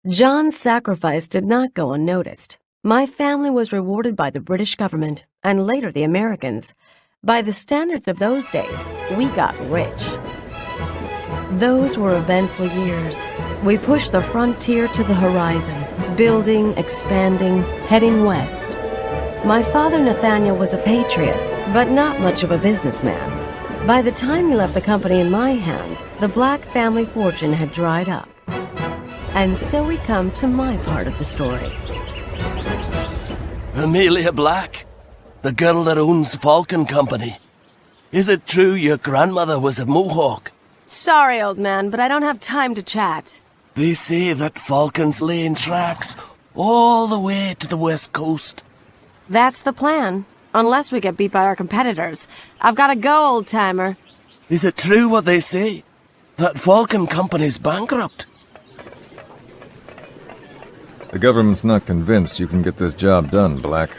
John's sacrifice did not go unnoticed. My family was rewarded by the British government, and later the Americans. By the standards of those days, we got rich. Those were eventful years. We pushed the frontier to the horizon, building, expanding, heading west. My father, Nathaniel, was a patriot, but not much of a businessman. By the time he left the company in my hands, the Black family fortune had dried up. And so we come to my part of the story. Amelia Black, the girl that owns Falcon Company. Is it true your grandmother was a Mohawk? Sorry, old man, but I don't have time to chat. They say that Falcon's laying tracks all the way to the west coast. That's the plan. Unless we get beat by our competitors. I've gotta go, old-timer. Is it true what they say? That Falcon Company's bankrupt? The government's not convinced you can get this job done, Black.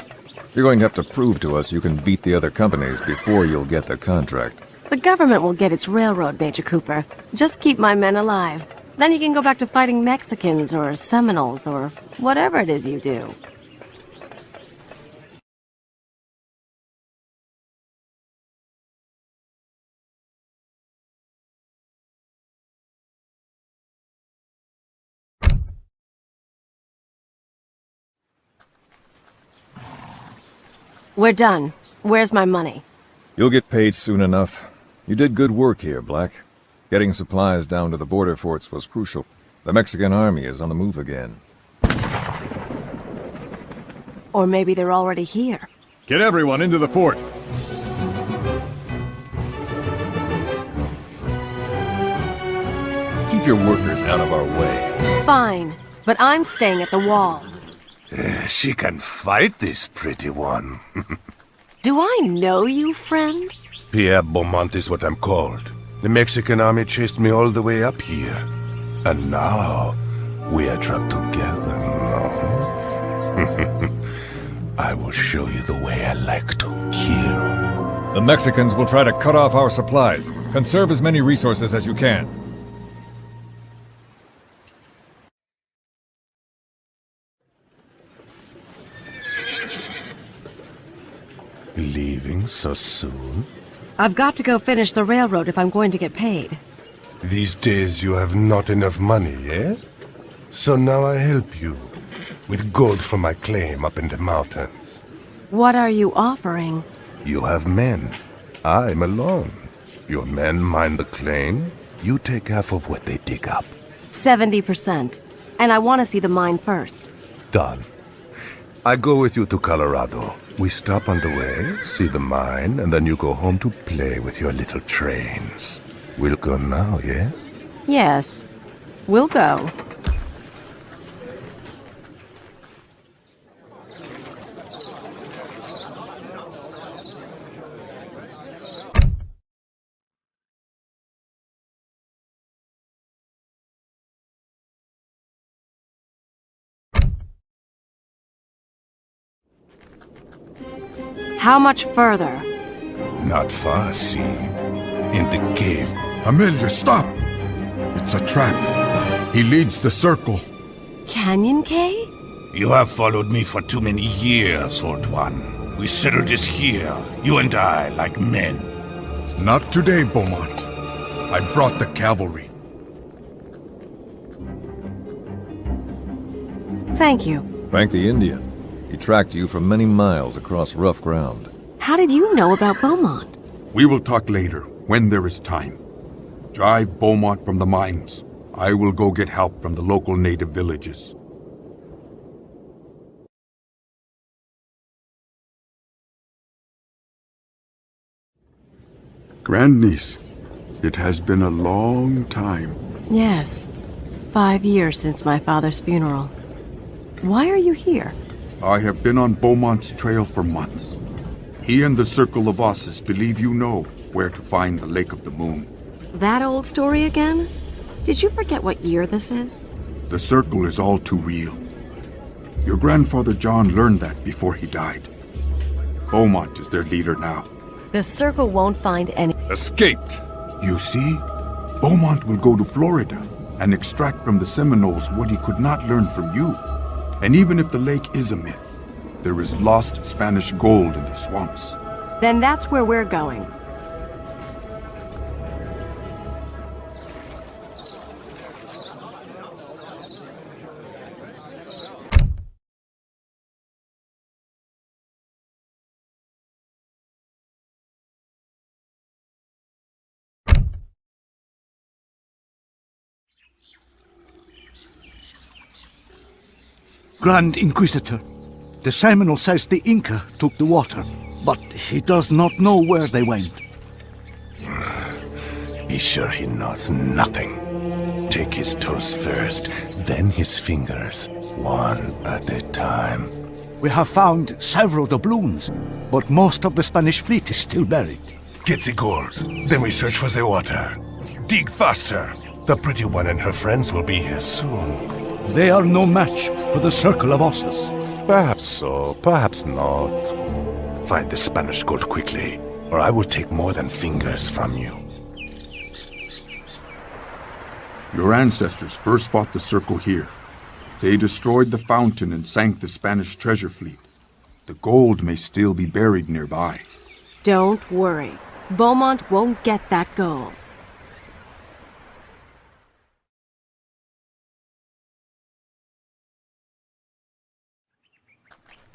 You're going to have to prove to us you can beat the other companies before you'll get the contract. The government will get its railroad, Major Cooper. Just keep my men alive. Then you can go back to fighting Mexicans or Seminoles or whatever it is you do. We're done. Where's my money? You'll get paid soon enough. You did good work here, Black. Getting supplies down to the border forts was crucial. The Mexican army is on the move again. Or maybe they're already here. Get everyone into the fort! Keep your workers out of our way. Fine, but I'm staying at the wall. She can fight, this pretty one. Do I know you, friend? Pierre Beaumont is what I'm called. The Mexican army chased me all the way up here. And now, we are trapped together. I will show you the way I like to kill. The Mexicans will try to cut off our supplies. Conserve as many resources as you can. Leaving so soon? I've got to go finish the railroad if I'm going to get paid. These days you have not enough money, yes? So now I help you. With gold from my claim up in the mountains. What are you offering? You have men. I'm alone. Your men mine the claim. You take half of what they dig up. 70%. And I want to see the mine first. Done. I go with you to Colorado. We stop on the way, see the mine, and then you go home to play with your little trains. We'll go now, yes? Yes. We'll go. How much further? Not far, see. In the cave. Amelia, stop! It's a trap. He leads the circle. Canyon K? You have followed me for too many years, old one. We settled this here, you and I, like men. Not today, Beaumont. I brought the cavalry. Thank you. Thank the Indian. He tracked you for many miles across rough ground. How did you know about Beaumont? We will talk later, when there is time. Drive Beaumont from the mines. I will go get help from the local native villages. Grandniece, it has been a long time. Yes. 5 years since my father's funeral. Why are you here? I have been on Beaumont's trail for months. He and the Circle of Ossus believe you know where to find the Lake of the Moon. That old story again? Did you forget what year this is? The Circle is all too real. Your grandfather John learned that before he died. Beaumont is their leader now. The Circle won't find any... Escaped! You see? Beaumont will go to Florida. and extract from the Seminoles what he could not learn from you. And even if the lake is a myth, there is lost Spanish gold in the swamps. Then that's where we're going. Grand Inquisitor, the Seminole says the Inca took the water, but he does not know where they went. Be sure he knows nothing. Take his toes first, then his fingers, one at a time. We have found several doubloons, but most of the Spanish fleet is still buried. Get the gold, then we search for the water. Dig faster. The pretty one and her friends will be here soon. They are no match for the Circle of Ossus. Perhaps so, perhaps not. Find the Spanish gold quickly, or I will take more than fingers from you. Your ancestors first fought the Circle here. They destroyed the fountain and sank the Spanish treasure fleet. The gold may still be buried nearby. Don't worry. Beaumont won't get that gold.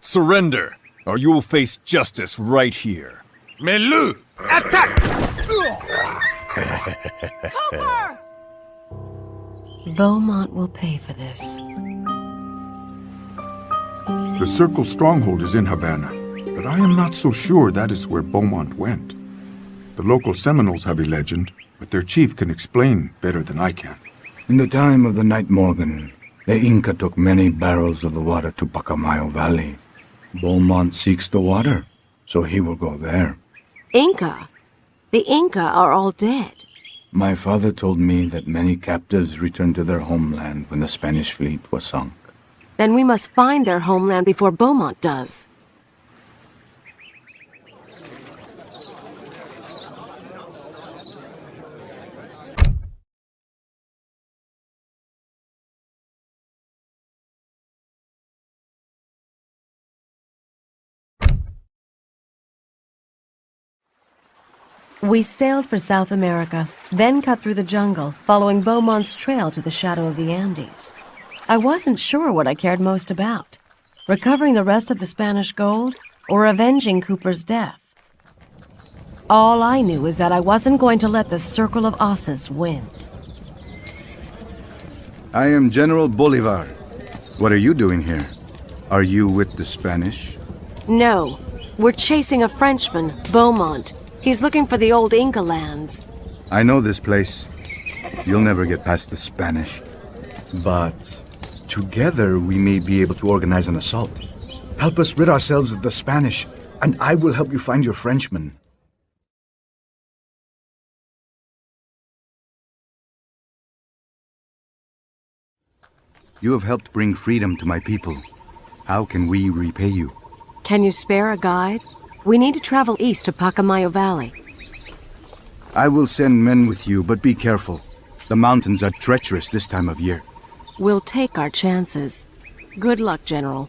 Surrender, or you will face justice right here. Melu! Beaumont will pay for this. The Circle stronghold is in Havana, but I am not so sure that is where Beaumont went. The local Seminoles have a legend, but their chief can explain better than I can. In the time of the Night Morgan, the Inca took many barrels of the water to Pacamayo Valley. Beaumont seeks the water, so he will go there. Inca? The Inca are all dead. My father told me that many captives returned to their homeland when the Spanish fleet was sunk. Then we must find their homeland before Beaumont does. We sailed for South America, then cut through the jungle, following Beaumont's trail to the shadow of the Andes. I wasn't sure what I cared most about, recovering the rest of the Spanish gold or avenging Cooper's death. All I knew is that I wasn't going to let the Circle of Ossus win. I am General Bolivar. What are you doing here? Are you with the Spanish? No, we're chasing a Frenchman, Beaumont. He's looking for the old Inca lands. I know this place. You'll never get past the Spanish. But together we may be able to organize an assault. Help us rid ourselves of the Spanish, and I will help you find your Frenchman. You have helped bring freedom to my people. How can we repay you? Can you spare a guide? We need to travel east to Pacamayo Valley. I will send men with you, but be careful. The mountains are treacherous this time of year. We'll take our chances. Good luck, General.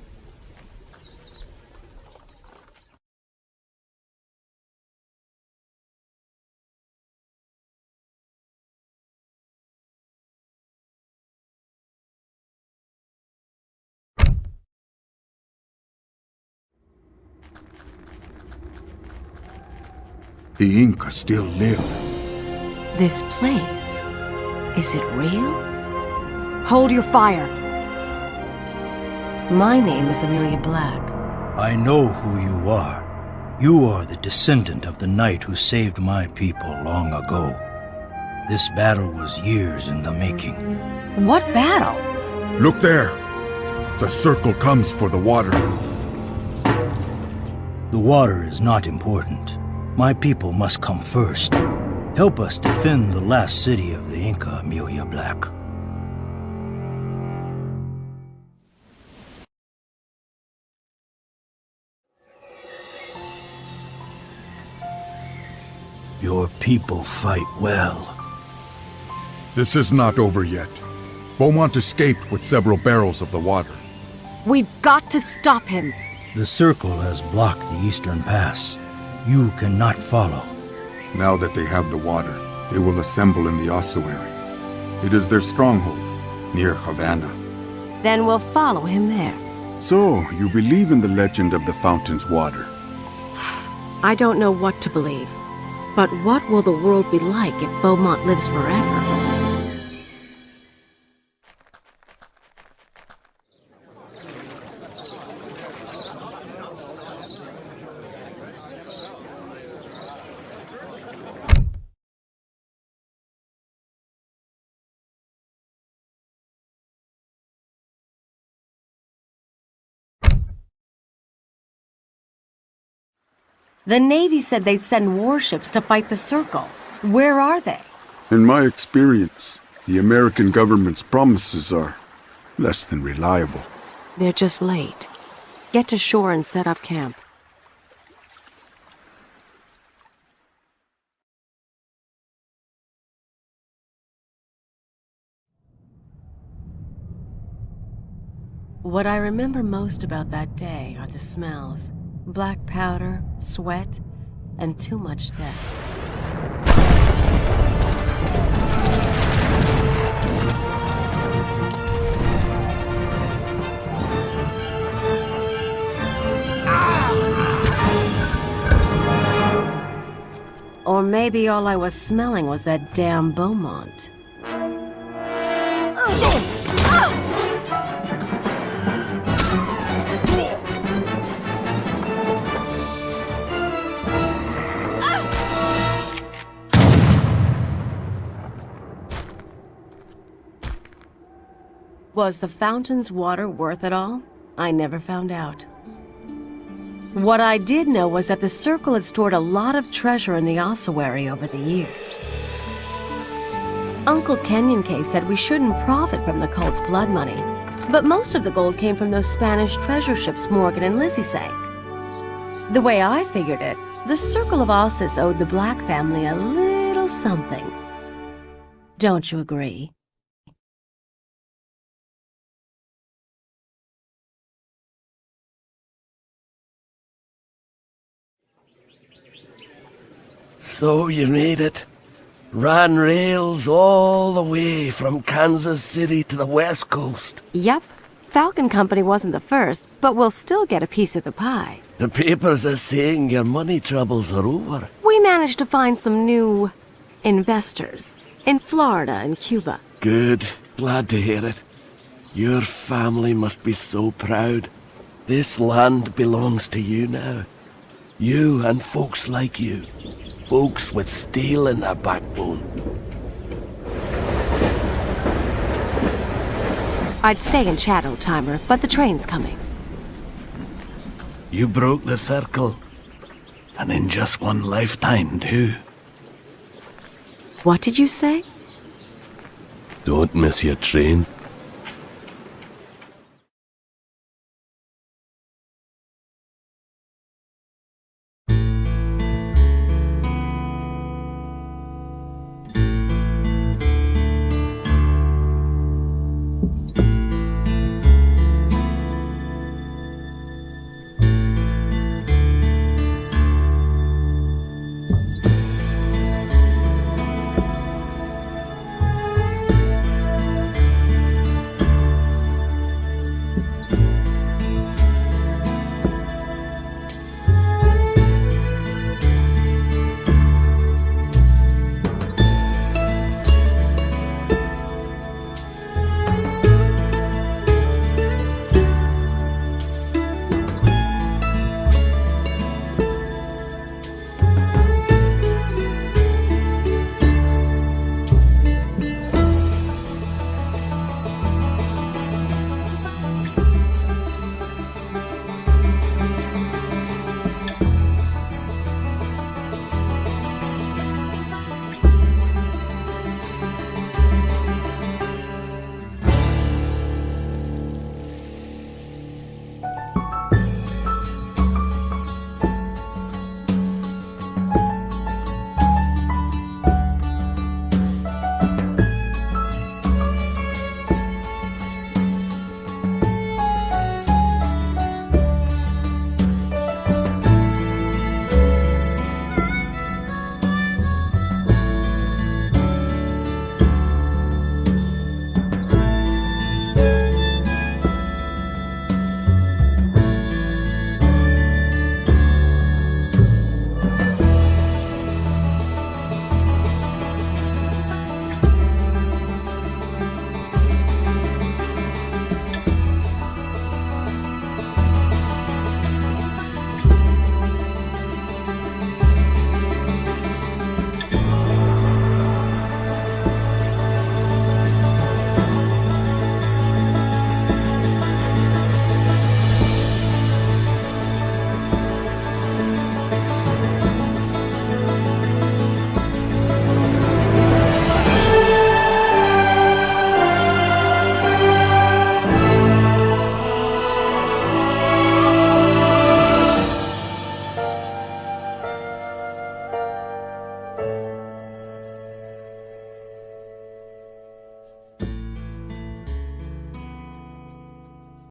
The Inca still live. This place, is it real? Hold your fire. My name is Amelia Black. I know who you are. You are the descendant of the knight who saved my people long ago. This battle was years in the making. What battle? Look there! The Circle comes for the water. The water is not important. My people must come first. Help us defend the last city of the Inca, Amelia Black. Your people fight well. This is not over yet. Beaumont escaped with several barrels of the water. We've got to stop him. The Circle has blocked the eastern pass. You cannot follow. Now that they have the water, they will assemble in the ossuary. It is their stronghold, near Havana. Then we'll follow him there. So, you believe in the legend of the fountain's water? I don't know what to believe. But what will the world be like if Beaumont lives forever? The Navy said they'd send warships to fight the Circle. Where are they? In my experience, the American government's promises are less than reliable. They're just late. Get to shore and set up camp. What I remember most about that day are the smells. Black powder, sweat, and too much death. Or maybe all I was smelling was that damn Beaumont. Was the fountain's water worth it all? I never found out. What I did know was that the Circle had stored a lot of treasure in the ossuary over the years. Uncle Kenyon K said we shouldn't profit from the cult's blood money, but most of the gold came from those Spanish treasure ships Morgan and Lizzie sank. The way I figured it, the Circle of Ossus owed the Black family a little something. Don't you agree? So you made it. Ran rails all the way from Kansas City to the West Coast. Yep. Falcon Company wasn't the first, but we'll still get a piece of the pie. The papers are saying your money troubles are over. We managed to find some new investors in Florida and Cuba. Good. Glad to hear it. Your family must be so proud. This land belongs to you now. You and folks like you. Folks with steel in their backbone. I'd stay and chat, old-timer, but the train's coming. You broke the Circle. And in just one lifetime, too. What did you say? Don't miss your train.